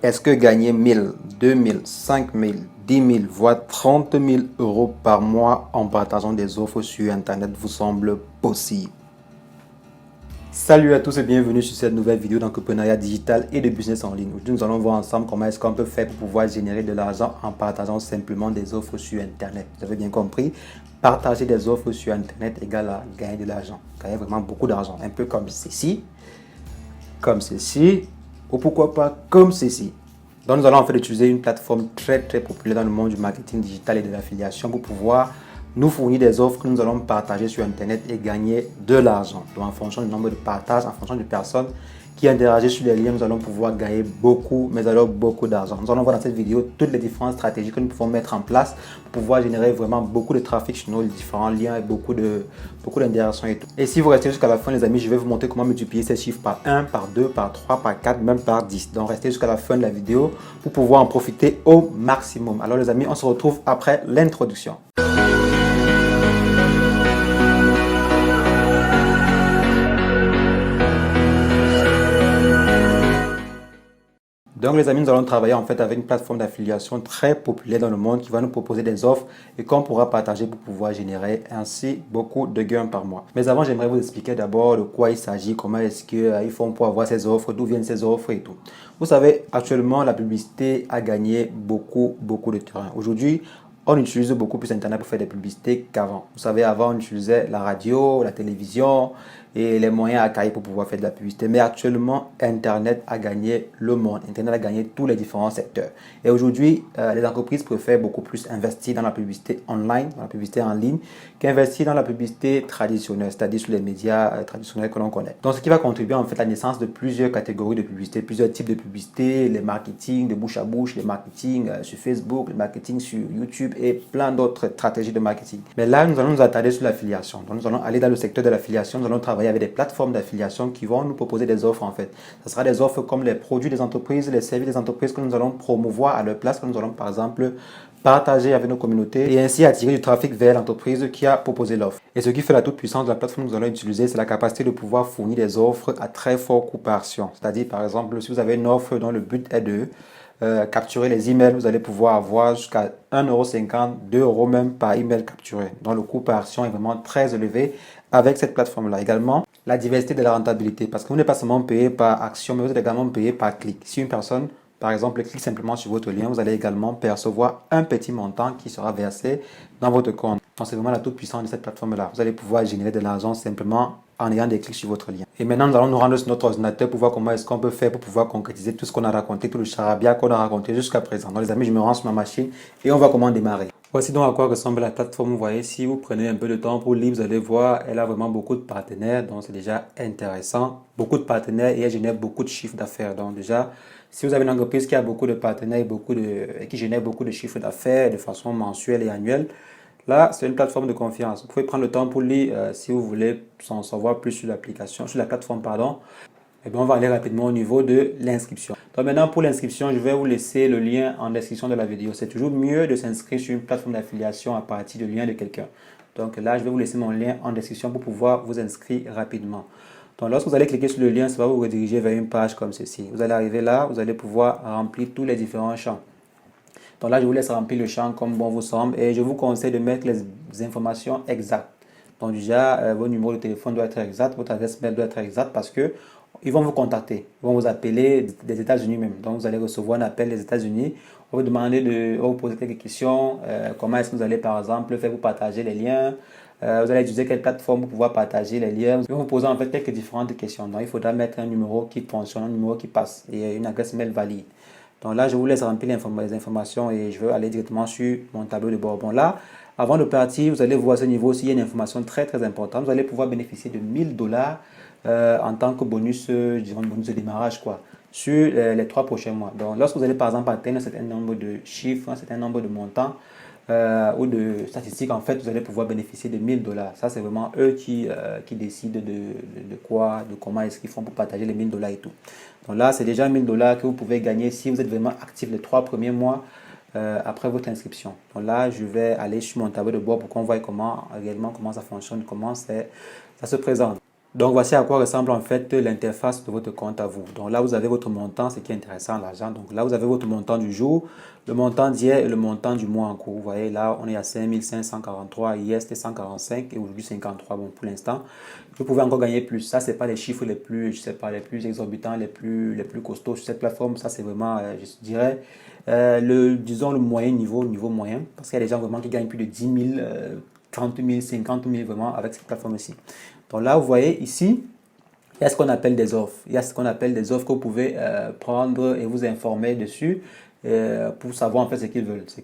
Est-ce que gagner 1000, 2000, 5000, 10 000, voire 30 000 euros par mois en partageant des offres sur Internet vous semble possible? Salut à tous et bienvenue sur cette nouvelle vidéo d'entrepreneuriat digital et de business en ligne. Aujourd'hui, nous allons voir ensemble comment est-ce qu'on peut faire pour pouvoir générer de l'argent en partageant simplement des offres sur Internet. Vous avez bien compris, partager des offres sur Internet égale à gagner de l'argent. Gagner vraiment beaucoup d'argent. Un peu comme ceci, ou pourquoi pas comme ceci. Donc, nous allons en fait utiliser une plateforme très populaire dans le monde du marketing digital et de l'affiliation pour pouvoir nous fournir des offres que nous allons partager sur Internet et gagner de l'argent. Donc, en fonction du nombre de partages, en fonction des personnes qui interagissent sur les liens, nous allons pouvoir gagner beaucoup, mais alors beaucoup d'argent. Nous allons voir dans cette vidéo toutes les différentes stratégies que nous pouvons mettre en place pour pouvoir générer vraiment beaucoup de trafic sur nos différents liens et beaucoup d'interactions et tout. Et si vous restez jusqu'à la fin, les amis, je vais vous montrer comment multiplier ces chiffres par 1, par 2, par 3, par 4, même par 10. Donc, restez jusqu'à la fin de la vidéo pour pouvoir en profiter au maximum. Alors, les amis, on se retrouve après l'introduction. Donc les amis, nous allons travailler en fait avec une plateforme d'affiliation très populaire dans le monde qui va nous proposer des offres et qu'on pourra partager pour pouvoir générer ainsi beaucoup de gains par mois. Mais avant, j'aimerais vous expliquer d'abord de quoi il s'agit, comment est-ce qu'ils font pour avoir ces offres, d'où viennent ces offres et tout. Vous savez, actuellement, la publicité a gagné beaucoup de terrain. Aujourd'hui, on utilise beaucoup plus Internet pour faire des publicités qu'avant. Vous savez, avant, on utilisait la radio, la télévision et les moyens archaïques pour pouvoir faire de la publicité. Mais actuellement, Internet a gagné le monde. Internet a gagné tous les différents secteurs. Et aujourd'hui, les entreprises préfèrent beaucoup plus investir dans la publicité online, dans la publicité en ligne, qu'investir dans la publicité traditionnelle, c'est-à-dire sur les médias traditionnels que l'on connaît. Donc, ce qui va contribuer en fait à la naissance de plusieurs catégories de publicité, plusieurs types de publicité, les marketing de bouche à bouche, les marketing sur Facebook, les marketing sur YouTube et plein d'autres stratégies de marketing. Mais là, nous allons nous attarder sur l'affiliation. Donc, nous allons aller dans le secteur de l'affiliation. Nous allons travailler avec des plateformes d'affiliation qui vont nous proposer des offres en fait. Ce sera des offres comme les produits des entreprises, les services des entreprises que nous allons promouvoir à leur place, que nous allons par exemple partager avec nos communautés et ainsi attirer du trafic vers l'entreprise qui a proposé l'offre. Et ce qui fait la toute puissance de la plateforme que nous allons utiliser, c'est la capacité de pouvoir fournir des offres à très fort coût par action. C'est-à-dire par exemple, si vous avez une offre dont le but est de capturer les emails, vous allez pouvoir avoir jusqu'à 1,50 €, 2 € même par email capturé. Donc le coût par action est vraiment très élevé avec cette plateforme-là. Également, la diversité de la rentabilité, parce que vous n'êtes pas seulement payé par action, mais vous êtes également payé par clic. Si une personne, par exemple, clique simplement sur votre lien, vous allez également percevoir un petit montant qui sera versé dans votre compte. Donc c'est vraiment la toute puissance de cette plateforme-là. Vous allez pouvoir générer de l'argent simplement en ayant des clics sur votre lien. Et maintenant, nous allons nous rendre sur notre ordinateur pour voir comment est-ce qu'on peut faire pour pouvoir concrétiser tout ce qu'on a raconté, tout le charabia qu'on a raconté jusqu'à présent. Donc les amis, je me rends sur ma machine et on va comment démarrer. Voici donc à quoi ressemble la plateforme. Vous voyez, si vous prenez un peu de temps pour lire, vous allez voir, elle a vraiment beaucoup de partenaires, donc c'est déjà intéressant. Beaucoup de partenaires et elle génère beaucoup de chiffres d'affaires. Donc déjà, si vous avez une entreprise qui a beaucoup de partenaires et qui génère beaucoup de chiffres d'affaires de façon mensuelle et annuelle, là, c'est une plateforme de confiance. Vous pouvez prendre le temps pour lire si vous voulez en savoir plus sur l'application, sur la plateforme, pardon. Et bien, on va aller rapidement au niveau de l'inscription. Donc maintenant, pour l'inscription, je vais vous laisser le lien en description de la vidéo. C'est toujours mieux de s'inscrire sur une plateforme d'affiliation à partir du lien de quelqu'un. Donc là, je vais vous laisser mon lien en description pour pouvoir vous inscrire rapidement. Donc lorsque vous allez cliquer sur le lien, ça va vous rediriger vers une page comme ceci. Vous allez arriver là, vous allez pouvoir remplir tous les différents champs. Donc là, je vous laisse remplir le champ comme bon vous semble et je vous conseille de mettre les informations exactes. Donc déjà, votre numéro de téléphone doit être exact, votre adresse mail doit être exacte parce que ils vont vous contacter, ils vont vous appeler des États-Unis même. Donc vous allez recevoir un appel des États-Unis, on va vous demander on va vous poser quelques questions, comment est-ce que vous allez par exemple faire pour partager les liens, vous allez utiliser quelle plateforme pour pouvoir partager les liens. Ils vont vous poser en fait quelques différentes questions. Donc il faudra mettre un numéro qui fonctionne, un numéro qui passe et une adresse mail valide. Donc là, je vous laisse remplir les informations et je vais aller directement sur mon tableau de bord. Bon là, avant de partir, vous allez voir à ce niveau s'il y a une information très importante. Vous allez pouvoir bénéficier de 1000 $ en tant que bonus, disons bonus de démarrage quoi, sur les 3 prochains mois. Donc lorsque vous allez par exemple atteindre un certain nombre de chiffres, un certain nombre de montants ou de statistiques, en fait, vous allez pouvoir bénéficier de 1000 $. Ça, c'est vraiment eux qui décident de quoi, de comment est-ce qu'ils font pour partager les 1000 $ et tout. Donc là, c'est déjà 1000 $ que vous pouvez gagner si vous êtes vraiment actif les 3 premiers mois après votre inscription. Donc là, je vais aller sur mon tableau de bord pour qu'on voit réellement comment ça fonctionne, comment ça se présente. Donc voici à quoi ressemble en fait l'interface de votre compte à vous. Donc là vous avez votre montant, ce qui est intéressant, l'argent. Donc là vous avez votre montant du jour, le montant d'hier et le montant du mois en cours. Vous voyez là on est à 5543, hier c'était 145 et aujourd'hui 53. Bon pour l'instant, vous pouvez encore gagner plus. Ça c'est pas les chiffres les plus, je sais pas, les plus exorbitants, les plus costauds sur cette plateforme. Ça c'est vraiment, je dirais, disons le moyen niveau moyen. Parce qu'il y a des gens vraiment qui gagnent plus de 10 000, 30 000, 50 000 vraiment avec cette plateforme-ci. Donc là, vous voyez ici, il y a ce qu'on appelle des offres. Il y a ce qu'on appelle des offres que vous pouvez prendre et vous informer dessus pour savoir en fait ce qu'ils veulent, ce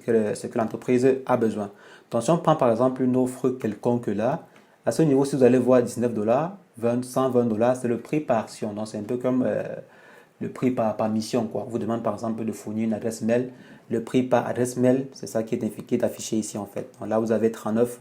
que l'entreprise a besoin. Donc si on prend par exemple une offre quelconque là, à ce niveau, si vous allez voir 19 dollars, 120 dollars, c'est le prix par action. Donc c'est un peu comme le prix par mission, quoi. On vous demande par exemple de fournir une adresse mail. Le prix par adresse mail, c'est ça qui est affiché ici en fait. Donc là, vous avez 39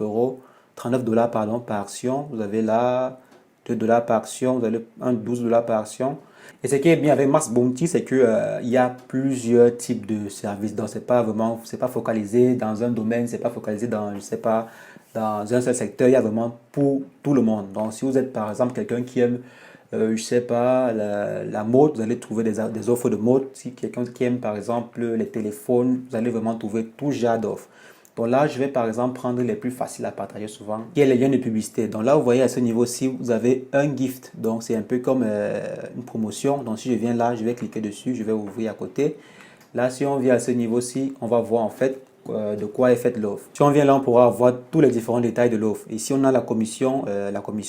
dollars pardon, par action. Vous avez là 2 dollars par action. Vous avez 12 dollars par action. Et ce qui est bien avec Mars Bounty, c'est que il y a plusieurs types de services. Donc c'est pas focalisé dans un domaine, c'est pas focalisé dans, je sais pas, dans un seul secteur. Il y a vraiment pour tout le monde. Donc si vous êtes par exemple quelqu'un qui aime je sais pas, la mode, vous allez trouver des offres de mode. Si quelqu'un qui aime par exemple les téléphones, vous allez vraiment trouver tout genre d'offres. Donc là, je vais par exemple prendre les plus faciles à partager souvent, qui est les liens de publicité. Donc là, vous voyez à ce niveau-ci, vous avez un gift. Donc c'est un peu comme une promotion. Donc si je viens là, je vais cliquer dessus, je vais ouvrir à côté. Là, si on vient à ce niveau-ci, on va voir en fait de quoi est faite l'offre. Si on vient là, on pourra voir tous les différents détails de l'offre. Ici, on a la commission,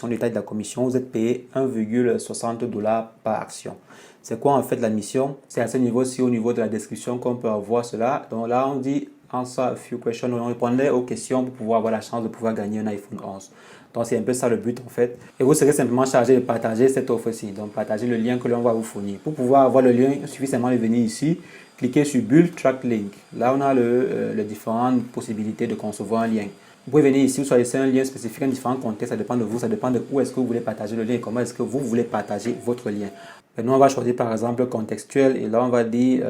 détail de la commission. Vous êtes payé 1,60 dollars par action. C'est quoi en fait la mission? C'est à ce niveau-ci, au niveau de la description, qu'on peut avoir cela. Donc là, on dit answer a few questions. On répondait aux questions pour pouvoir avoir la chance de pouvoir gagner un iPhone 11. Donc c'est un peu ça le but en fait. Et vous serez simplement chargé de partager cette offre-ci. Donc partager le lien que l'on va vous fournir. Pour pouvoir avoir le lien, il suffit seulement de venir ici, cliquez sur Build Track Link. Là on a les différentes possibilités de concevoir un lien. Vous pouvez venir ici, vous choisissez un lien spécifique, un différent contexte, ça dépend de vous, ça dépend de où est-ce que vous voulez partager le lien et comment est-ce que vous voulez partager votre lien. Maintenant on va choisir par exemple contextuel et là on va dire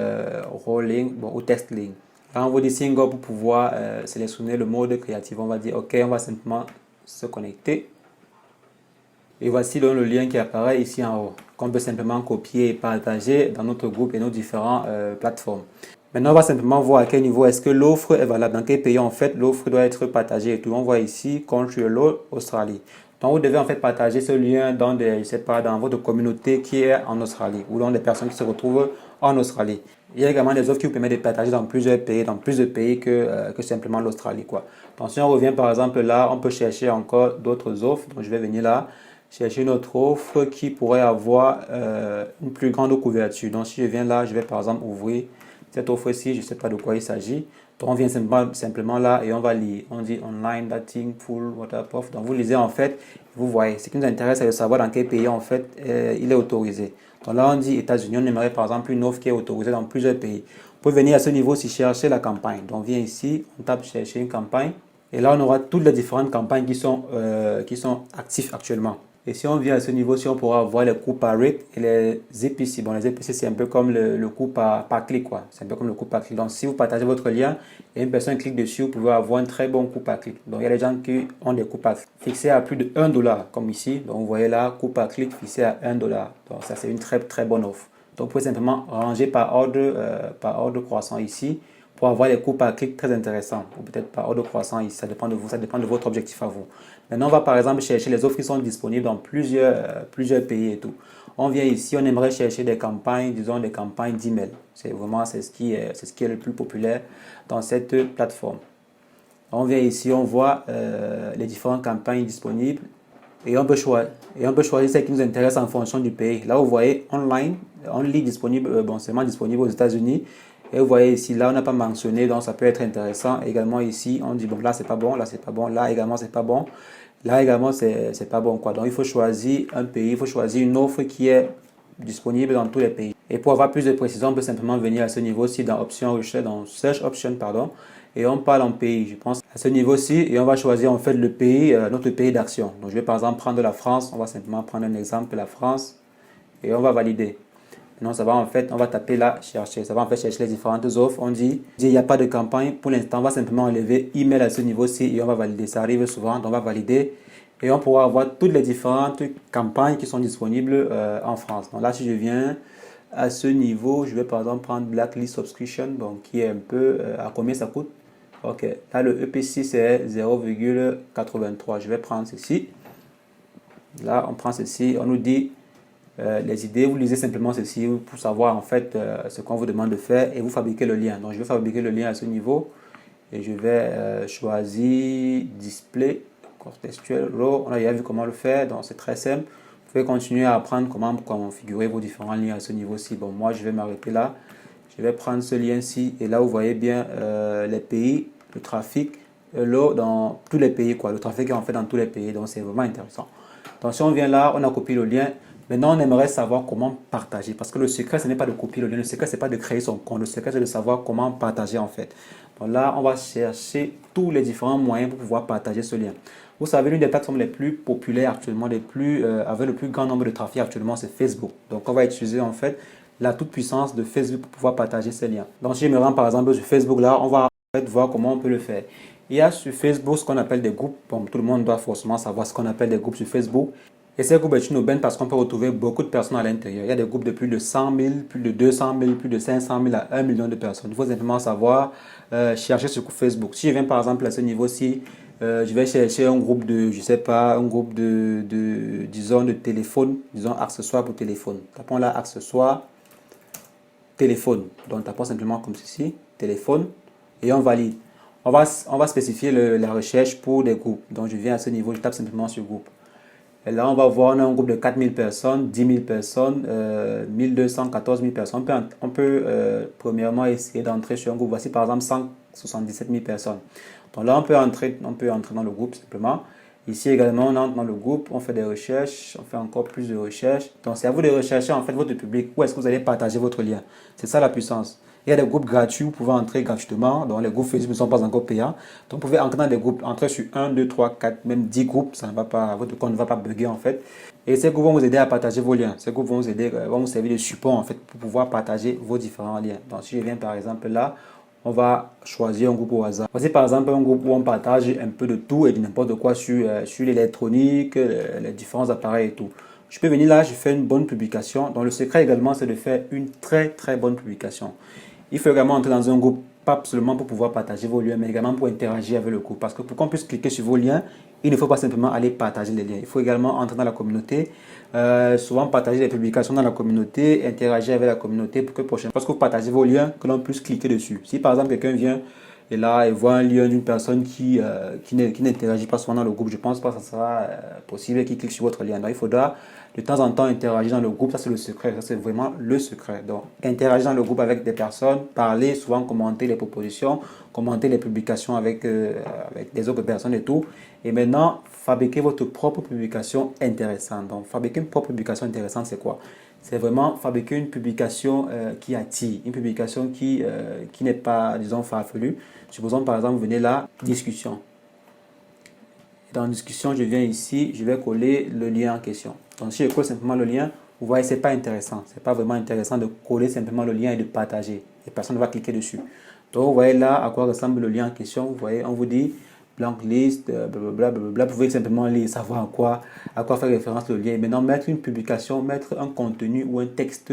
Rolling ou Text Link. Là, on va dire Single pour pouvoir sélectionner le mode créatif. On va dire OK, on va simplement se connecter. Et voici donc le lien qui apparaît ici en haut, qu'on peut simplement copier et partager dans notre groupe et nos différentes plateformes. Maintenant, on va simplement voir à quel niveau est-ce que l'offre est valable, dans quel pays en fait l'offre doit être partagée. Et tout, on voit ici Country Australie. Donc, vous devez en fait partager ce lien dans je sais pas, dans votre communauté qui est en Australie ou dans des personnes qui se retrouvent en Australie. Il y a également des offres qui vous permettent de partager dans plusieurs pays que simplement l'Australie, quoi. Donc, si on revient par exemple là, on peut chercher encore d'autres offres. Donc, je vais venir là, chercher une autre offre qui pourrait avoir une plus grande couverture. Donc, si je viens là, je vais par exemple ouvrir cette offre-ci, je ne sais pas de quoi il s'agit. Donc, on vient simplement là et on va lire. On dit online dating full waterproof. Donc, vous lisez en fait, vous voyez. Ce qui nous intéresse, c'est de savoir dans quel pays en fait il est autorisé. Donc là, on dit États-Unis, on aimerait par exemple une offre qui est autorisée dans plusieurs pays. Vous pouvez venir à ce niveau si chercher la campagne. Donc, on vient ici, on tape chercher une campagne. Et là, on aura toutes les différentes campagnes qui sont actives actuellement. Et si on vient à ce niveau, si on pourra voir les coûts par rate et les EPC. Bon, les EPC, c'est un peu comme le coût par clic, quoi. C'est un peu comme le coût par clic. Donc, si vous partagez votre lien et une personne clique dessus, vous pouvez avoir un très bon coût par clic. Donc, il y a des gens qui ont des coûts par clic fixés à plus de 1 dollar, comme ici. Donc, vous voyez là, coût par clic fixé à 1 dollar. Donc, ça, c'est une très, très bonne offre. Donc, vous pouvez simplement ranger par ordre croissant ici pour avoir les coûts par clic très intéressants. Ou peut-être par ordre croissant ici. Ça dépend de vous, ça dépend de votre objectif à vous. Maintenant, on va par exemple chercher les offres qui sont disponibles dans plusieurs pays et tout. On vient ici, on aimerait chercher des campagnes, disons des campagnes d'email. C'est ce qui est le plus populaire dans cette plateforme. On vient ici, on voit les différentes campagnes disponibles et on peut choisir celles qui nous intéressent en fonction du pays. Là, vous voyez online, only disponible, seulement disponible aux États-Unis. Et vous voyez ici, là, on n'a pas mentionné, donc ça peut être intéressant. Également ici, on dit, bon, là, c'est pas bon, là, c'est pas bon, là, également, c'est pas bon. Là, également, c'est pas bon, quoi. Donc, il faut choisir un pays, il faut choisir une offre qui est disponible dans tous les pays. Et pour avoir plus de précision, on peut simplement venir à ce niveau-ci dans Option Recherche, dans Search Option, pardon. Et on parle en pays, je pense, à ce niveau-ci. Et on va choisir, en fait, le pays, notre pays d'action. Donc, je vais, par exemple, prendre la France. On va simplement prendre un exemple, la France. Et on va valider. Non, ça va en fait, on va taper là, chercher. Ça va en fait chercher les différentes offres. On dit, il n'y a pas de campagne. Pour l'instant, on va simplement enlever email à ce niveau-ci et on va valider. Ça arrive souvent, donc on va valider. et on pourra avoir toutes les différentes campagnes qui sont disponibles en France. Donc là, si je viens à ce niveau, je vais par exemple prendre Blacklist Subscription, bon, qui est un peu à combien ça coûte. Ok, là le EPC c'est 0,83. Je vais prendre ceci. Là, on prend ceci, on nous dit les idées, vous lisez simplement ceci pour savoir en fait ce qu'on vous demande de faire et vous fabriquez le lien. Donc je vais fabriquer le lien à ce niveau et je vais choisir Display, contextuel, Raw. On a déjà vu comment le faire, donc c'est très simple. Vous pouvez continuer à apprendre comment configurer vos différents liens à ce niveau-ci. Bon, moi je vais m'arrêter là. Je vais prendre ce lien-ci et là vous voyez bien les pays, le trafic, l'eau dans tous les pays, quoi. Le trafic est en fait dans tous les pays, donc c'est vraiment intéressant. Donc si on vient là, on a copié le lien. Maintenant, on aimerait savoir comment partager. Parce que le secret, ce n'est pas de copier le lien. Le secret, ce n'est pas de créer son compte. Le secret, c'est de savoir comment partager en fait. Donc là, on va chercher tous les différents moyens pour pouvoir partager ce lien. Vous savez, l'une des plateformes les plus populaires actuellement, avec le plus grand nombre de trafic actuellement, c'est Facebook. Donc on va utiliser en fait la toute puissance de Facebook pour pouvoir partager ces liens. Donc si je me rends par exemple sur Facebook là, on va en fait voir comment on peut le faire. Il y a sur Facebook ce qu'on appelle des groupes. Bon, tout le monde doit forcément savoir ce qu'on appelle des groupes sur Facebook. Et ces groupes est une aubaine parce qu'on peut retrouver beaucoup de personnes à l'intérieur. Il y a des groupes de plus de 100 000, plus de 200 000, plus de 500 000 à 1 million de personnes. Il faut simplement savoir chercher sur Facebook. Si je viens par exemple à ce niveau-ci, je vais chercher un groupe de, je sais pas, un groupe disons, de téléphone, disons accessoires pour téléphone. Tapons là accessoires, téléphone. Donc tapons simplement comme ceci, téléphone, et on valide. On va spécifier la recherche pour des groupes. Donc je viens à ce niveau, je tape simplement sur groupe. Et là, on va voir, on a un groupe de 4000 personnes, 10 000 personnes, 1200, 14 000 personnes. On peut premièrement essayer d'entrer sur un groupe. Voici par exemple 177 000 personnes. Donc là, on peut entrer dans le groupe simplement. Ici également, on entre dans le groupe, on fait des recherches, on fait encore plus de recherches. Donc c'est à vous de rechercher en fait votre public. Où est-ce que vous allez partager votre lien? C'est ça la puissance. Il y a des groupes gratuits, vous pouvez entrer gratuitement. Donc les groupes Facebook ne sont pas encore payants. Donc vous pouvez entrer dans des groupes, entrer sur 1, 2, 3, 4, même 10 groupes. Ça ne va pas, votre compte ne va pas bugger en fait. Et ces groupes vont vous aider à partager vos liens. Ces groupes vont vous servir de support en fait pour pouvoir partager vos différents liens. Donc si je viens par exemple là, on va choisir un groupe au hasard. Voici par exemple un groupe où on partage un peu de tout et de n'importe quoi sur l'électronique, les différents appareils et tout. Je peux venir là, je fais une bonne publication. Donc le secret également, c'est de faire une très très bonne publication. Il faut également entrer dans un groupe, pas seulement pour pouvoir partager vos liens, mais également pour interagir avec le groupe. Parce que pour qu'on puisse cliquer sur vos liens, il ne faut pas simplement aller partager les liens. Il faut également entrer dans la communauté, souvent partager les publications dans la communauté, interagir avec la communauté pour que prochainement, parce que vous partagez vos liens, que l'on puisse cliquer dessus. Si par exemple quelqu'un vient et là il voit un lien d'une personne qui n'interagit pas souvent dans le groupe, je pense pas que ça sera possible qu'il clique sur votre lien. Donc il faudra de temps en temps interagir dans le groupe, ça c'est le secret, ça c'est vraiment le secret. Donc interagir dans le groupe avec des personnes, parler, souvent commenter les propositions, commenter les publications avec des autres personnes et tout. Et maintenant, fabriquer votre propre publication intéressante. Donc fabriquer une propre publication intéressante, c'est quoi? C'est vraiment fabriquer une publication qui attire, une publication qui n'est pas, disons, farfelue. Supposons par exemple, vous venez là, discussion. Dans discussion, je viens ici, je vais coller le lien en question. Donc si je colle simplement le lien, vous voyez, c'est pas intéressant. C'est pas vraiment intéressant de coller simplement le lien et de partager. Et personne ne va cliquer dessus. Donc vous voyez là à quoi ressemble le lien en question. Vous voyez, on vous dit blank list, blablabla, blablabla. Vous pouvez simplement lire, savoir à quoi faire référence le lien. Et maintenant, mettre une publication, mettre un contenu ou un texte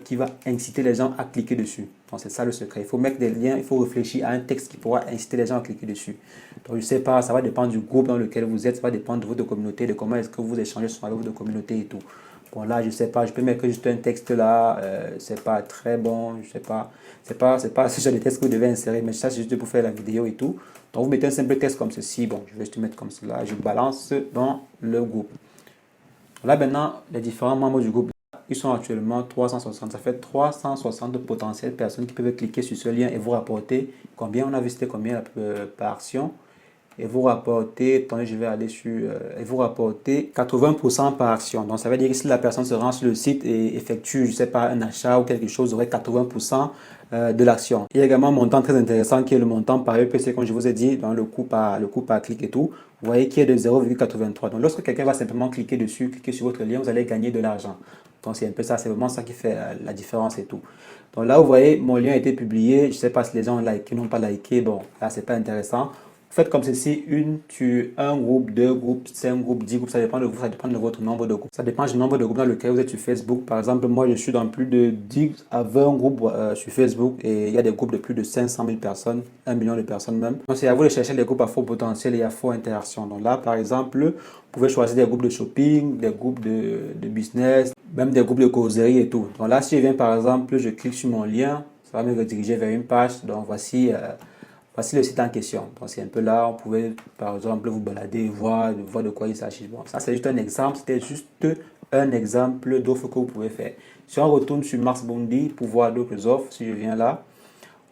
qui va inciter les gens à cliquer dessus. Donc c'est ça le secret. Il faut mettre des liens, il faut réfléchir à un texte qui pourra inciter les gens à cliquer dessus. Donc je ne sais pas, ça va dépendre du groupe dans lequel vous êtes, ça va dépendre de votre communauté, de comment est-ce que vous échangez avec votre communauté et tout. Bon là, je ne sais pas, je peux mettre juste un texte là, c'est pas très bon, je sais pas, c'est pas ce genre de texte que vous devez insérer, mais ça c'est juste pour faire la vidéo et tout. Donc vous mettez un simple texte comme ceci, bon je vais juste mettre comme cela, je balance dans le groupe. Là maintenant, les différents membres du groupe, ils sont actuellement 360. Ça fait 360 potentielles personnes qui peuvent cliquer sur ce lien et vous rapporter combien on a visité, combien par action. Et vous rapportez, attendez, je vais aller sur, et vous rapportez 80% par action. Donc ça veut dire que si la personne se rend sur le site et effectue, je ne sais pas, un achat ou quelque chose, vous aurez 80% de l'action. Il y a également un montant très intéressant qui est le montant par EPC, comme je vous ai dit, dans le coût par clic et tout. Vous voyez qui est de 0,83. Donc lorsque quelqu'un va simplement cliquer dessus, cliquer sur votre lien, vous allez gagner de l'argent. Donc c'est un peu ça, c'est vraiment ça qui fait la différence et tout. Donc là, vous voyez, mon lien a été publié. Je ne sais pas si les gens ont liké ou n'ont pas liké. Bon, là, c'est pas intéressant. Faites comme ceci, un groupe, deux groupes, 5 groupes, 10 groupes, ça dépend de vous, ça dépend de votre nombre de groupes. Ça dépend du nombre de groupes dans lequel vous êtes sur Facebook. Par exemple, moi, je suis dans plus de 10 à 20 groupes sur Facebook et il y a des groupes de plus de 500 000 personnes, 1 million de personnes même. Donc, c'est à vous de chercher les groupes à fort potentiel et à fort interaction. Donc là, par exemple, vous pouvez choisir des groupes de shopping, des groupes de business, même des groupes de causerie et tout. Donc là, si je viens, par exemple, je clique sur mon lien, ça va me rediriger vers une page. Donc voici le site en question. Donc c'est un peu là, vous pouvez par exemple vous balader, voir de quoi il s'agit. Bon, ça c'est juste un exemple, c'était juste un exemple d'offres que vous pouvez faire. Si on retourne sur Mars Bondi pour voir d'autres offres, si je viens là,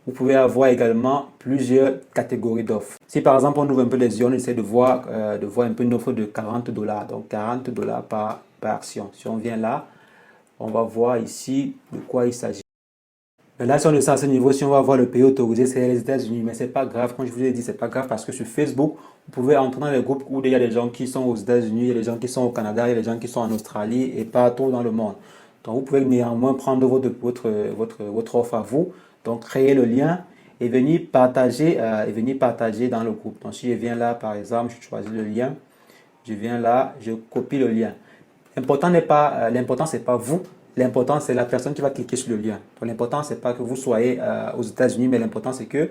vous pouvez avoir également plusieurs catégories d'offres. Si par exemple on ouvre un peu les yeux, on essaie de voir un peu une offre de 40 $, donc 40 $ par action. Si on vient là, on va voir ici de quoi il s'agit. Mais là, si on le sait à ce niveau, si on va voir le pays autorisé, c'est les États-Unis. Mais c'est pas grave, comme je vous ai dit, c'est pas grave parce que sur Facebook, vous pouvez entrer dans les groupes où il y a des gens qui sont aux États-Unis, il y a des gens qui sont au Canada, il y a des gens qui sont en Australie et partout dans le monde. Donc, vous pouvez néanmoins prendre votre offre à vous, donc créer le lien et venir partager dans le groupe. Donc, si je viens là, par exemple, je choisis le lien, je viens là, je copie le lien. L'important c'est pas vous, l'important c'est la personne qui va cliquer sur le lien. Donc l'important c'est pas que vous soyez aux États-Unis, mais l'important c'est que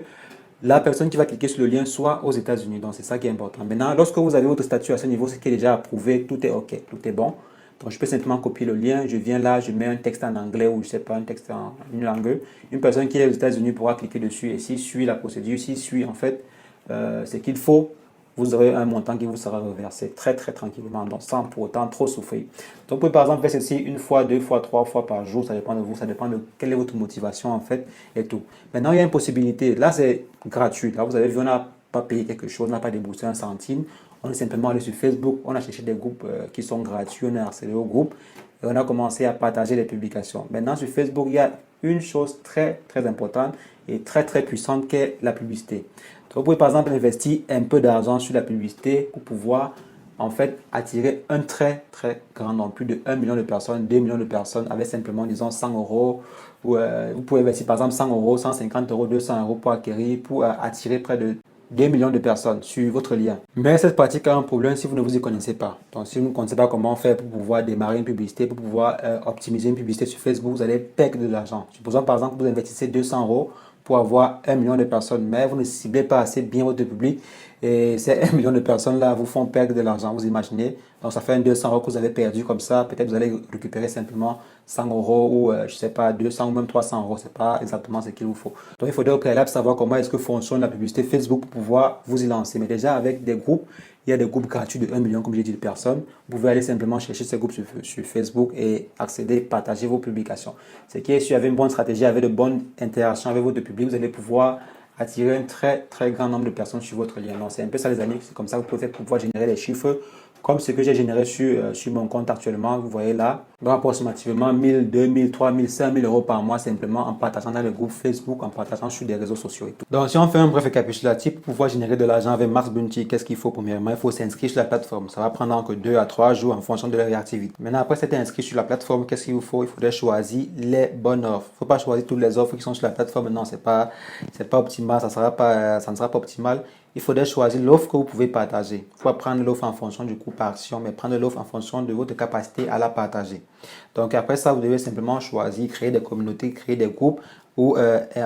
la personne qui va cliquer sur le lien soit aux États-Unis. Donc c'est ça qui est important. Maintenant, lorsque vous avez votre statut à ce niveau, c'est qui est déjà approuvé, tout est OK, tout est bon. Donc je peux simplement copier le lien, je viens là, je mets un texte en anglais ou je sais pas, un texte en une langue. Une personne qui est aux États-Unis pourra cliquer dessus et s'il suit la procédure, s'il suit en fait ce qu'il faut, vous aurez un montant qui vous sera reversé très très tranquillement, donc sans pour autant trop souffrir. Donc vous pouvez par exemple faire ceci une fois, deux fois, trois fois par jour, ça dépend de vous, ça dépend de quelle est votre motivation en fait et tout. Maintenant il y a une possibilité, là c'est gratuit, là vous avez vu on n'a pas payé quelque chose, on n'a pas déboursé un centime, on est simplement allé sur Facebook, on a cherché des groupes qui sont gratuits, on a accédé au groupe et on a commencé à partager les publications. Maintenant sur Facebook il y a une chose très très importante et très très puissante qui est la publicité. Donc, vous pouvez par exemple investir un peu d'argent sur la publicité pour pouvoir en fait attirer un très très grand nombre, plus de 1 million de personnes, 2 millions de personnes avec simplement disons 100 euros. Ou, vous pouvez investir par exemple 100 euros, 150 euros, 200 euros pour attirer près de 2 millions de personnes sur votre lien. Mais cette pratique a un problème si vous ne vous y connaissez pas. Donc si vous ne connaissez pas comment faire pour pouvoir démarrer une publicité, pour pouvoir optimiser une publicité sur Facebook, vous allez perdre de l'argent. Supposons par exemple que vous investissez 200 euros pour avoir 1 million de personnes, mais vous ne ciblez pas assez bien votre public et ces 1 million de personnes-là vous font perdre de l'argent, vous imaginez. Donc ça fait un 200 euros que vous avez perdu comme ça, peut-être vous allez récupérer simplement 100 euros ou je sais pas 200 ou même 300 euros, c'est pas exactement ce qu'il vous faut. Donc il faudrait au préalable savoir comment est-ce que fonctionne la publicité Facebook pour pouvoir vous y lancer. Mais déjà avec des groupes, il y a des groupes gratuits de 1 million, comme j'ai dit, de personnes. Vous pouvez aller simplement chercher ces groupes sur Facebook et accéder, partager vos publications. C'est qui est sûr, avec une bonne stratégie, avec de bonnes interactions avec votre public, vous allez pouvoir attirer un très très grand nombre de personnes sur votre lien. Donc c'est un peu ça les amis, c'est comme ça que vous pouvez faire pour pouvoir générer des chiffres comme ce que j'ai généré sur mon compte actuellement, vous voyez là. Donc approximativement 1000, 2000, 3000, 5000 euros par mois simplement en partageant dans le groupe Facebook, en partageant sur des réseaux sociaux et tout. Donc si on fait un bref récapitulatif pour pouvoir générer de l'argent avec Mars Bounty, qu'est-ce qu'il faut premièrement? Il faut s'inscrire sur la plateforme. Ça va prendre entre 2 à 3 jours en fonction de leur réactivité. Maintenant après s'être inscrit sur la plateforme, qu'est-ce qu'il vous faut? Il faudrait choisir les bonnes offres. Il ne faut pas choisir toutes les offres qui sont sur la plateforme. Non, c'est pas optimal, ça ne sera pas optimal. Il faudrait choisir l'offre que vous pouvez partager. Il ne faut pas prendre l'offre en fonction du coût par action, mais prendre l'offre en fonction de votre capacité à la partager. Donc après ça, vous devez simplement choisir, créer des communautés, créer des groupes ou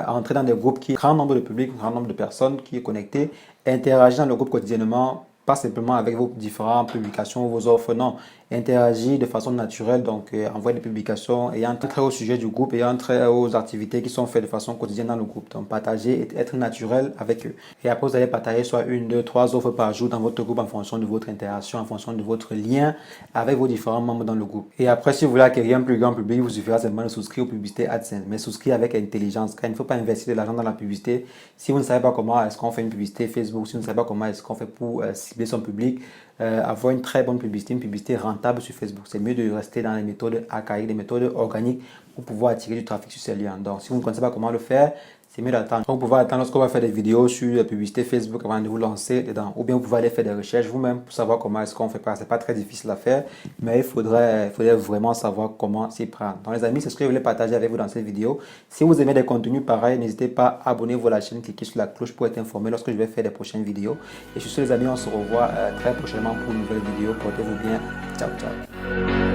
entrer dans des groupes qui ont un grand nombre de publics, un grand nombre de personnes qui est connecté, interagir dans le groupe quotidiennement, pas simplement avec vos différentes publications, vos offres, non. Interagir de façon naturelle, donc envoyer des publications ayant trait au sujet du groupe, ayant trait aux activités qui sont faites de façon quotidienne dans le groupe. Donc partager et être naturel avec eux. Et après, vous allez partager soit une, deux, trois offres par jour dans votre groupe en fonction de votre interaction, en fonction de votre lien avec vos différents membres dans le groupe. Et après, si vous voulez acquérir un plus grand public, il vous suffira simplement de souscrire aux publicités AdSense, mais souscrire avec intelligence, car il ne faut pas investir de l'argent dans la publicité. Si vous ne savez pas comment est-ce qu'on fait une publicité Facebook, si vous ne savez pas comment est-ce qu'on fait pour cibler son public, avoir une très bonne publicité, une publicité rentable sur Facebook. C'est mieux de rester dans les méthodes archaïques, des méthodes organiques pour pouvoir attirer du trafic sur ces liens. Donc, si vous ne connaissez pas comment le faire, c'est mieux d'attendre. Vous pouvez attendre lorsqu'on va faire des vidéos sur la publicité Facebook avant de vous lancer dedans. Ou bien vous pouvez aller faire des recherches vous-même pour savoir comment est-ce qu'on fait. C'est pas très difficile à faire, mais il faudrait vraiment savoir comment s'y prendre. Donc les amis, c'est ce que je voulais partager avec vous dans cette vidéo. Si vous aimez des contenus pareils, n'hésitez pas à abonner-vous à la chaîne, cliquez sur la cloche pour être informé lorsque je vais faire des prochaines vidéos. Et sur ce les amis, on se revoit très prochainement pour une nouvelle vidéo. Portez-vous bien. Ciao, ciao.